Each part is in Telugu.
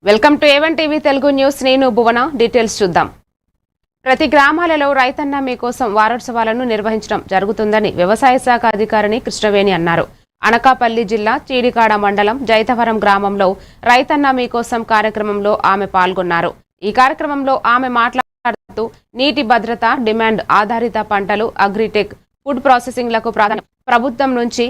Welcome to A1 TV Telugu news. నేను భువన. డీటెయిల్స్ చూద్దాం. ప్రతి గ్రామాలలో రైతన్న మీకోసం వారోత్సవాలను నిర్వహించడం జరుగుతుందని వ్యవసాయ శాఖ అధికారిని కృష్ణవేణి అన్నారు. అనకాపల్లి జిల్లా చీడికాడ మండలం జైతవరం గ్రామంలో రైతన్న మీకోసం కార్యక్రమంలో ఆమె పాల్గొన్నారు. ఈ కార్యక్రమంలో ఆమె మాట్లాడుతూ నీటి భద్రత, డిమాండ్ ఆధారిత పంటలు, అగ్రిటెక్, ఫుడ్ ప్రాసెసింగ్లకు ప్రాధాన్యం ప్రభుత్వం నుంచి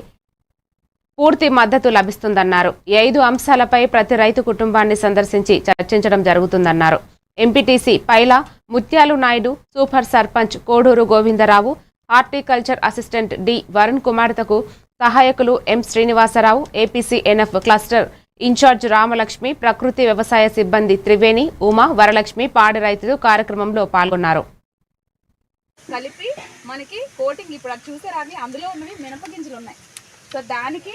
పూర్తి మద్దతు లభిస్తుందన్నారు. ఈ 5 అంశాలపై ప్రతి రైతు కుటుంబాన్ని సందర్శించి చర్చించడం జరుగుతుందన్నారు. MPTC Paila Mutyalu Naidu, super sarpanch Koduru Govindarao, horticulture assistant D Varun కుమార్తెకు సహాయకులు M Srinivasarao, APCNF cluster incharge Ramalakshmi, ప్రకృతి వ్యవసాయ సిబ్బంది త్రివేణి, ఉమా, వరలక్ష్మి, పాడి రైతులు కార్యక్రమంలో పాల్గొన్నారు. కలిపి మనకి కోటింగ్ ఇప్పుడు అది చూసారా, అవి అందులో ఉన్నవి మినప గింజలు ఉన్నాయి. సో దానికి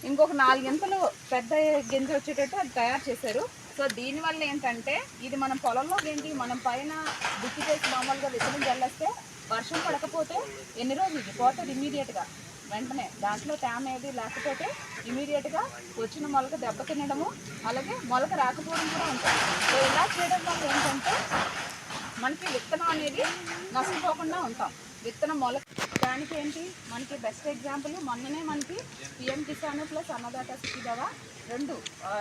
ఇంకొక 4 గింజలు పెద్ద గింజ వచ్చేటట్టు అది తయారు చేశారు. సో దీనివల్ల ఏంటంటే ఇది మనం పొలంలో ఏంటి, మనం పైన దుక్కి చేసి మామూలుగా విత్తనం జల్లేస్తే వర్షం పడకపోతే ఎన్ని రోజులు ఇది పోతుంది ఇమీడియట్గా, వెంటనే దాంట్లో తేమ ఏది లేకపోతే ఇమీడియట్గా వచ్చిన మొలక దెబ్బ తినడము, అలాగే మొలక రాకపోవడం కూడా ఉంటుంది. సో ఇలా చేయడం వల్ల ఏంటంటే మనకి విత్తనం అనేది నష్టపోకుండా ఉంటాం. విత్తనం మొలక దానికి ఏంటి మనకి బెస్ట్ ఎగ్జాంపుల్ మొన్ననే మనకి PM Kisan plus Annadata Sukhibhava 2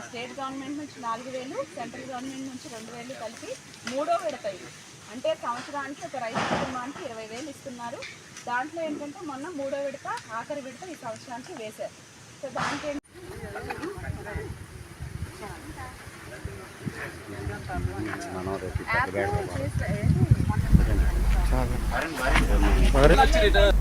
state government నుంచి 4,000, సెంట్రల్ గవర్నమెంట్ నుంచి 2,000 కలిపి 3వ విడత ఇది. అంటే సంవత్సరానికి ఒక రైతు కుటుంబానికి 20,000 ఇస్తున్నారు. దాంట్లో ఏంటంటే మొన్న 3వ విడత, ఆఖరి విడత ఈ సంవత్సరానికి వేశారు. సో దానికి